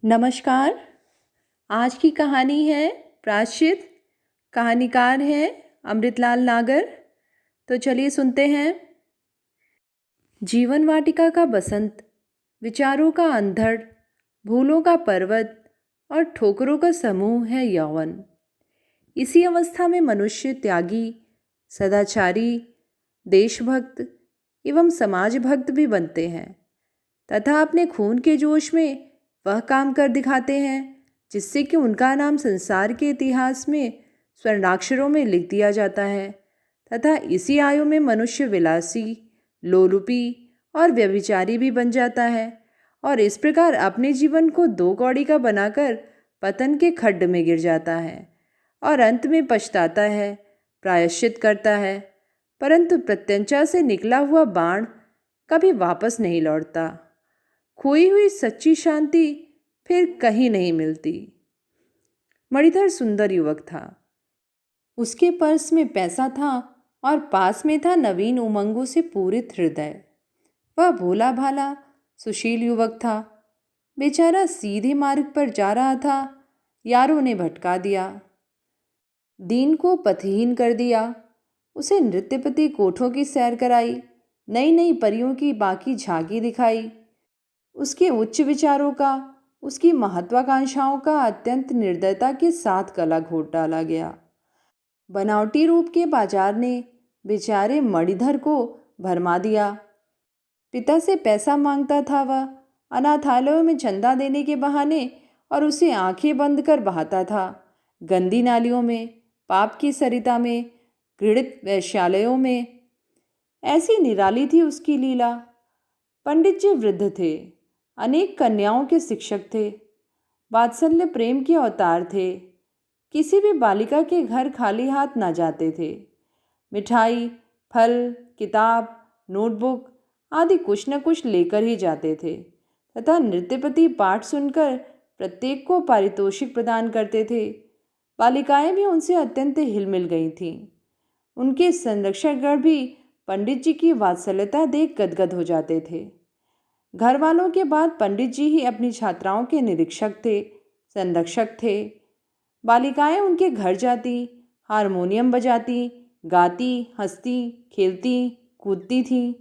नमस्कार। आज की कहानी है प्रायश्चित। कहानीकार हैं अमृतलाल नागर। तो चलिए सुनते हैं। जीवन वाटिका का बसंत, विचारों का अंधड़, भूलों का पर्वत और ठोकरों का समूह है यौवन। इसी अवस्था में मनुष्य त्यागी, सदाचारी, देशभक्त एवं समाजभक्त भी बनते हैं तथा अपने खून के जोश में वह काम कर दिखाते हैं जिससे कि उनका नाम संसार के इतिहास में स्वर्णाक्षरों में लिख दिया जाता है। तथा इसी आयु में मनुष्य विलासी, लोलुपी और व्यभिचारी भी बन जाता है और इस प्रकार अपने जीवन को दो कौड़ी का बनाकर पतन के खड्ड में गिर जाता है और अंत में पछताता है, प्रायश्चित करता है। परंतु प्रत्यंचा से निकला हुआ बाण कभी वापस नहीं लौटता। खोई हुई सच्ची शांति फिर कहीं नहीं मिलती। मणिधर सुंदर युवक था। उसके पर्स में पैसा था और पास में था नवीन उमंगों से पूरित हृदय। वह भोला भाला सुशील युवक था। बेचारा सीधे मार्ग पर जा रहा था, यारों ने भटका दिया, दीन को पथहीन कर दिया। उसे नृत्यपति कोठों की सैर कराई, नई नई परियों की बाकी झांकी दिखाई। उसके उच्च विचारों का, उसकी महत्वाकांक्षाओं का अत्यंत निर्दयता के साथ गला घोट डाला गया। बनावटी रूप के बाजार ने बेचारे मणिधर को भरमा दिया। पिता से पैसा मांगता था वह, अनाथालयों में चंदा देने के बहाने, और उसे आंखें बंद कर बहाता था गंदी नालियों में, पाप की सरिता में, घृणित वैश्यालयों में। ऐसी निराली थी उसकी लीला। पंडित जी वृद्ध थे, अनेक कन्याओं के शिक्षक थे, वात्सल्य प्रेम के अवतार थे। किसी भी बालिका के घर खाली हाथ ना जाते थे। मिठाई, फल, किताब, नोटबुक आदि कुछ न कुछ लेकर ही जाते थे तथा नृत्यपति पाठ सुनकर प्रत्येक को पारितोषिक प्रदान करते थे। बालिकाएं भी उनसे अत्यंत हिलमिल गई थीं। उनके संरक्षकगण भी पंडित जी की वात्सल्यता देख गदगद हो जाते थे। घर वालों के बाद पंडित जी ही अपनी छात्राओं के निरीक्षक थे, संरक्षक थे। बालिकाएं उनके घर जाती, हारमोनियम बजाती, गाती, हंसती, खेलती, कूदती थीं।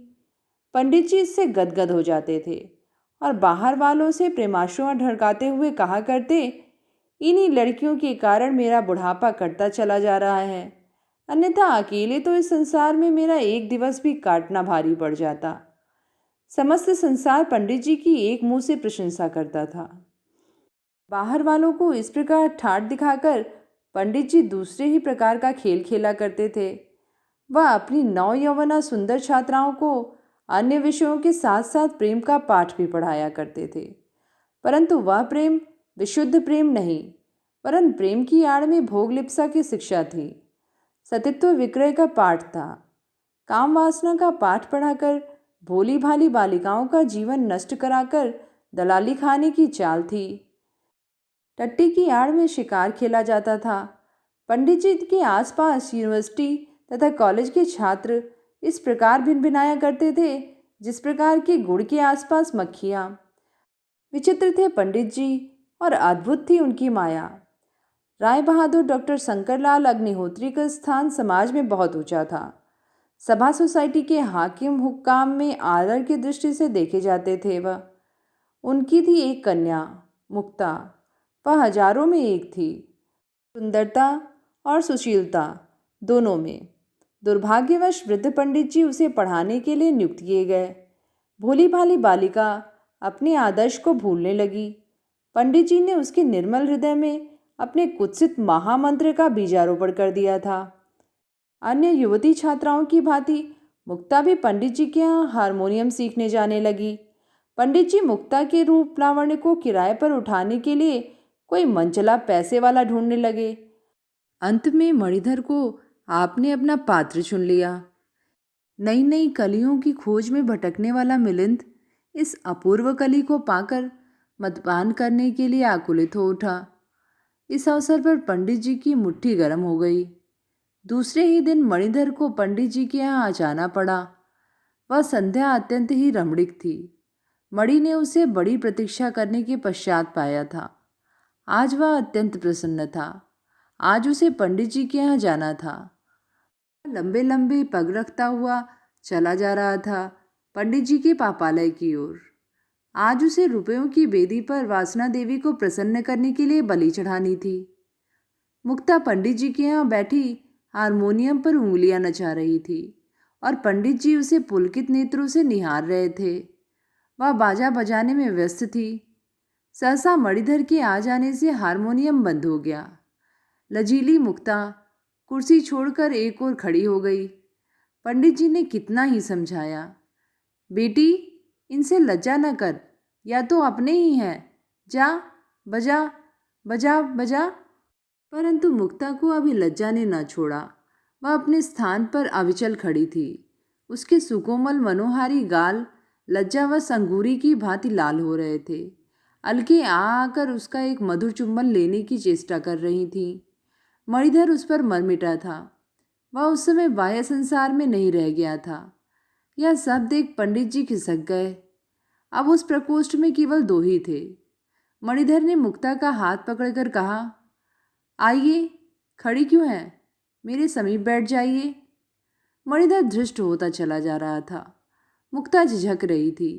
पंडित जी इससे गदगद हो जाते थे और बाहर वालों से प्रेमाश्रुआं ढड़काते हुए कहा करते, इन्हीं लड़कियों के कारण मेरा बुढ़ापा कटता चला जा रहा है, अन्यथा अकेले तो इस संसार में मेरा एक दिवस भी काटना भारी पड़ जाता। समस्त संसार पंडित जी की एक मुंह से प्रशंसा करता था। बाहर वालों को इस प्रकार ठाठ दिखाकर पंडित जी दूसरे ही प्रकार का खेल खेला करते थे। वह अपनी नौ यौवना सुंदर छात्राओं को अन्य विषयों के साथ साथ प्रेम का पाठ भी पढ़ाया करते थे। परंतु वह प्रेम विशुद्ध प्रेम नहीं, परंतु प्रेम की आड़ में भोग लिप्सा की शिक्षा थी। सतित्व विक्रय का पाठ था। काम वासना का पाठ पढ़ाकर भोली भाली बालिकाओं का जीवन नष्ट कराकर दलाली खाने की चाल थी। टट्टी की आड़ में शिकार खेला जाता था। पंडित जी के आसपास यूनिवर्सिटी तथा कॉलेज के छात्र इस प्रकार भिनभिनाया करते थे जिस प्रकार के गुड़ के आसपास मक्खियाँ। विचित्र थे पंडित जी और अद्भुत थी उनकी माया। राय बहादुर डॉक्टर शंकरलाल अग्निहोत्री का स्थान समाज में बहुत ऊंचा था। सभा सोसाइटी के हाकिम हुक्काम में आदर की दृष्टि से देखे जाते थे वह। उनकी थी एक कन्या, मुक्ता। वह हजारों में एक थी, सुंदरता और सुशीलता दोनों में। दुर्भाग्यवश वृद्ध पंडित जी उसे पढ़ाने के लिए नियुक्त किए गए। भोली भाली बालिका अपने आदर्श को भूलने लगी। पंडित जी ने उसके निर्मल हृदय में अपने कुत्सित महामंत्र का बीजारोपण कर दिया था। अन्य युवती छात्राओं की भांति मुक्ता भी पंडित जी के यहाँ हारमोनियम सीखने जाने लगी। पंडित जी मुक्ता के रूप लावण्य को किराए पर उठाने के लिए कोई मनचला पैसे वाला ढूंढने लगे। अंत में मणिधर को आपने अपना पात्र चुन लिया। नई नई कलियों की खोज में भटकने वाला मिलिंद इस अपूर्व कली को पाकर मद्यपान करने के लिए आकुलित हो उठा। इस अवसर पर पंडित जी की मुट्ठी गर्म हो गई। दूसरे ही दिन मणिधर को पंडित जी के यहाँ जाना पड़ा। वह संध्या अत्यंत ही रमणीक थी। मणि ने उसे बड़ी प्रतीक्षा करने के पश्चात पाया था। आज वह अत्यंत प्रसन्न था। आज उसे पंडित जी के यहाँ जाना था। लंबे लंबे पग रखता हुआ चला जा रहा था पंडित जी के पापालय की ओर। आज उसे रुपयों की बेदी पर वासना देवी को प्रसन्न करने के लिए बलि चढ़ानी थी। मुक्ता पंडित जी के यहाँ बैठी हारमोनियम पर उंगलियां नचा रही थी और पंडित जी उसे पुलकित नेत्रों से निहार रहे थे। वह बाजा बजाने में व्यस्त थी। सहसा मणिधर के आ जाने से हारमोनियम बंद हो गया। लजीली मुक्ता कुर्सी छोड़कर एक ओर खड़ी हो गई। पंडित जी ने कितना ही समझाया, बेटी इनसे लज्जा न कर, या तो अपने ही हैं, जा बजा बजा बजा। परंतु मुक्ता को अभी लज्जा ने न छोड़ा। वह अपने स्थान पर अविचल खड़ी थी। उसके सुकोमल मनोहारी गाल लज्जावश अंगूरी की भांति लाल हो रहे थे। अलके आकर उसका एक मधुर चुंबन लेने की चेष्टा कर रही थी। मणिधर उस पर मर मिटा था। वह उस समय बाह्य संसार में नहीं रह गया था। यह सब देख पंडित जी खिसक गए। अब उस प्रकोष्ठ में केवल दो ही थे। मणिधर ने मुक्ता का हाथ पकड़कर कहा, आइए, खड़ी क्यों हैं? मेरे समीप बैठ जाइए। मणिधर धृष्ट होता चला जा रहा था। मुक्ता झिझक रही थी,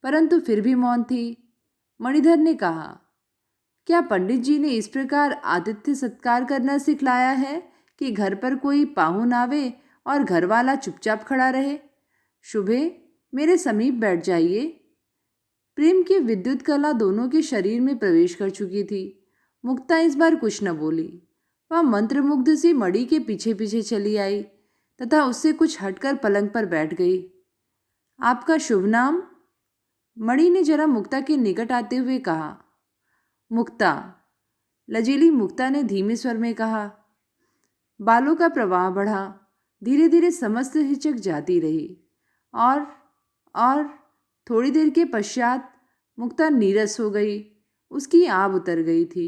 परंतु फिर भी मौन थी। मणिधर ने कहा, क्या पंडित जी ने इस प्रकार आतिथ्य सत्कार करना सिखलाया है कि घर पर कोई पाहुन आवे और घरवाला चुपचाप खड़ा रहे? शुभे, मेरे समीप बैठ जाइए। प्रेम की विद्युत कला दोनों के शरीर में प्रवेश कर चुकी थी। मुक्ता इस बार कुछ न बोली। वह मंत्रमुग्ध सी मणि के पीछे पीछे चली आई तथा उससे कुछ हटकर पलंग पर बैठ गई। आपका शुभ नाम? मणि ने जरा मुक्ता के निकट आते हुए कहा। मुक्ता, लजीली मुक्ता ने धीमे स्वर में कहा। बालों का प्रवाह बढ़ा। धीरे धीरे समस्त हिचक जाती रही और थोड़ी देर के पश्चात मुक्ता नीरस हो गई। उसकी आब उतर गई थी।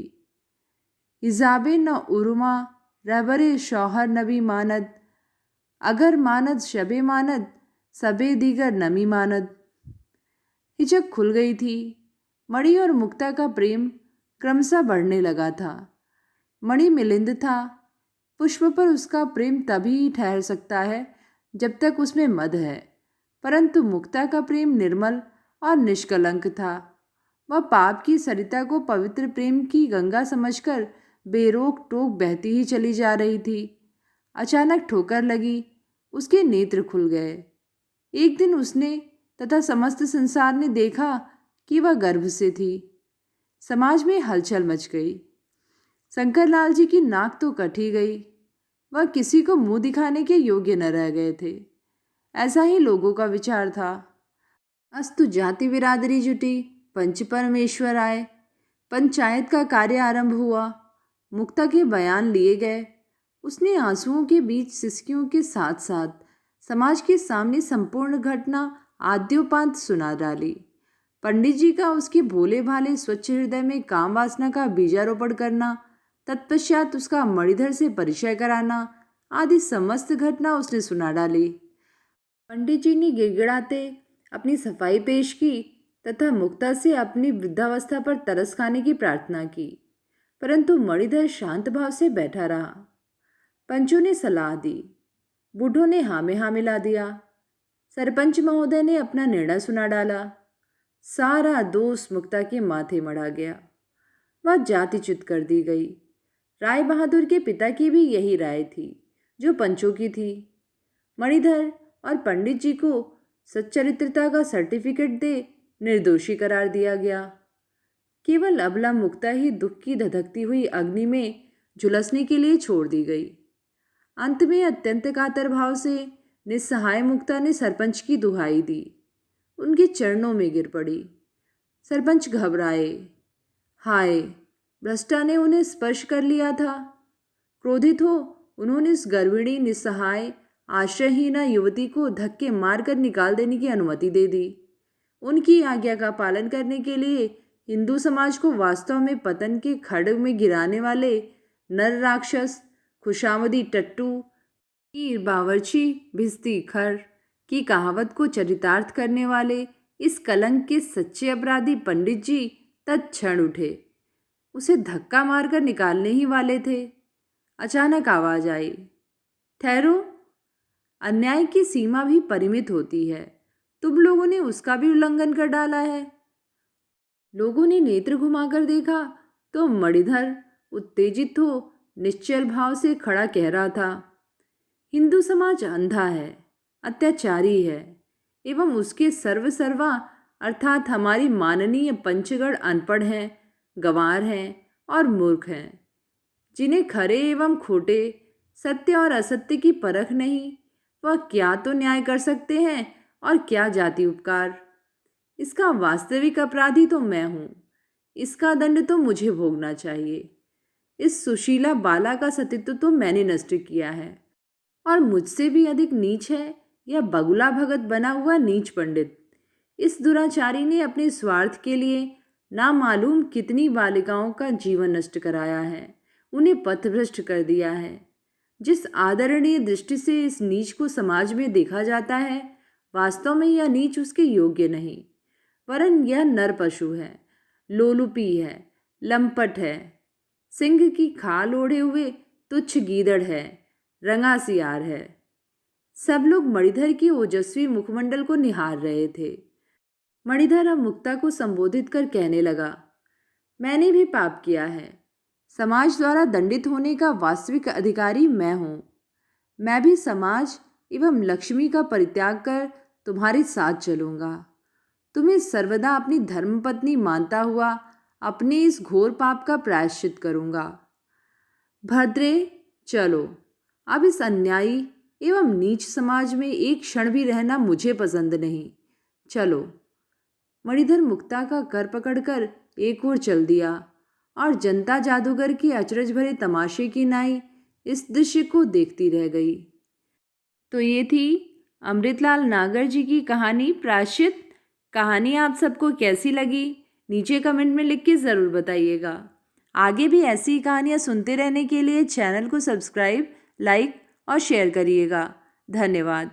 हिजाबे न उरुमा रहबरे शौहर नबी मानद, अगर मानद शबे मानद सबे दीगर नमी मानद। हिचक खुल गई थी। मणि और मुक्ता का प्रेम क्रमशः बढ़ने लगा था। मणि मिलिंद था। पुष्प पर उसका प्रेम तभी ठहर सकता है जब तक उसमें मद है, परंतु मुक्ता का प्रेम निर्मल और निष्कलंक था। वह पाप की सरिता को पवित्र प्रेम की गंगा समझकर बेरोक टोक बहती ही चली जा रही थी। अचानक ठोकर लगी। उसके नेत्र खुल गए। एक दिन उसने तथा समस्त संसार ने देखा कि वह गर्भ से थी। समाज में हलचल मच गई। शंकरलाल जी की नाक तो कट ही गई। वह किसी को मुंह दिखाने के योग्य न रह गए थे। ऐसा ही लोगों का विचार था। अस्तु जाति बिरादरी जुटी, पंच परमेश्वर आए। पंचायत का कार्य आरंभ हुआ। मुक्ता के बयान लिए गए। उसने आंसुओं के बीच सिसकियों के साथ साथ समाज के सामने संपूर्ण घटना आद्योपांत सुना डाली। पंडित जी का उसके भोले भाले स्वच्छ हृदय में काम वासना का बीजारोपण करना, तत्पश्चात उसका मणिधर से परिचय कराना आदि समस्त घटना उसने सुना डाली। पंडित जी ने गिड़गिड़ाते अपनी सफाई पेश की तथा मुक्ता से अपनी वृद्धावस्था पर तरस खाने की प्रार्थना की, परंतु मणिधर शांत भाव से बैठा रहा। पंचों ने सलाह दी। बूढ़ों ने हाँ में हाँ मिला दिया। सरपंच महोदय ने अपना निर्णय सुना डाला। सारा दोष मुक्ता के माथे मढ़ा गया। वह जातिच्युत कर दी गई। राय बहादुर के पिता की भी यही राय थी जो पंचों की थी। मणिधर और पंडित जी को सच्चरित्रता का सर्टिफिकेट दे निर्दोषी करार दिया गया। केवल अबला मुक्ता ही दुख की धधकती हुई अग्नि में झुलसने के लिए छोड़ दी गई। अंत में अत्यंत कातर भाव से निस्सहाय मुक्ता ने सरपंच की दुहाई दी। उनके चरणों में गिर पड़ी। सरपंच घबराए। हाय, भ्रष्टा ने उन्हें स्पर्श कर लिया था। क्रोधित हो उन्होंने इस गर्भिणी निस्सहाय आश्रयहीना युवती को धक्के मारकर निकाल देने की अनुमति दे दी। उनकी आज्ञा का पालन करने के लिए हिंदू समाज को वास्तव में पतन के खड्ग में गिराने वाले नर राक्षस खुशामदी टट्टू की बावर्ची भिस्ती खर की कहावत को चरितार्थ करने वाले इस कलंक के सच्चे अपराधी पंडित जी तत्क्षण उठे। उसे धक्का मारकर निकालने ही वाले थे। अचानक आवाज आई, ठहरो, अन्याय की सीमा भी परिमित होती है। तुम लोगों ने उसका भी उल्लंघन कर डाला है। लोगों ने नेत्र घुमाकर देखा तो मणिधर उत्तेजित हो निश्चल भाव से खड़ा कह रहा था, हिंदू समाज अंधा है, अत्याचारी है एवं उसके सर्वा अर्थात हमारी माननीय पंचगढ़ अनपढ़ हैं, गंवार हैं और मूर्ख हैं, जिन्हें खरे एवं खोटे, सत्य और असत्य की परख नहीं, वह क्या तो न्याय कर सकते हैं और क्या जाति उपकार। इसका वास्तविक अपराधी तो मैं हूँ। इसका दंड तो मुझे भोगना चाहिए। इस सुशीला बाला का सतीत्व तो मैंने नष्ट किया है और मुझसे भी अधिक नीच है यह बगुला भगत बना हुआ नीच पंडित। इस दुराचारी ने अपने स्वार्थ के लिए नामालूम कितनी बालिकाओं का जीवन नष्ट कराया है, उन्हें पथभ्रष्ट कर दिया है। जिस आदरणीय दृष्टि से इस नीच को समाज में देखा जाता है, वास्तव में यह नीच उसके योग्य नहीं, वरन यह नर पशु है, लोलुपी है, लंपट है, सिंह की खाल ओढ़े हुए तुच्छ गीदड़ है, रंगा सियार है। सब लोग मणिधर की ओजस्वी मुखमंडल को निहार रहे थे। मणिधर अब मुक्ता को संबोधित कर कहने लगा, मैंने भी पाप किया है। समाज द्वारा दंडित होने का वास्तविक अधिकारी मैं हूँ। मैं भी समाज एवं लक्ष्मी का परित्याग कर तुम्हारे साथ चलूँगा। तुम्हें सर्वदा अपनी धर्मपत्नी मानता हुआ अपने इस घोर पाप का प्रायश्चित करूँगा। भद्रे, चलो, अब इस अन्यायी एवं नीच समाज में एक क्षण भी रहना मुझे पसंद नहीं। चलो। मणिधर मुक्ता का कर पकड़कर एक ओर चल दिया और जनता जादूगर के अचरज भरे तमाशे की नाई इस दृश्य को देखती रह गई। तो ये थी अमृतलाल नागर जी की कहानी प्रायश्चित। कहानी आप सबको कैसी लगी नीचे कमेंट में लिख के ज़रूर बताइएगा। आगे भी ऐसी कहानियाँ सुनते रहने के लिए चैनल को सब्सक्राइब, लाइक और शेयर करिएगा। धन्यवाद।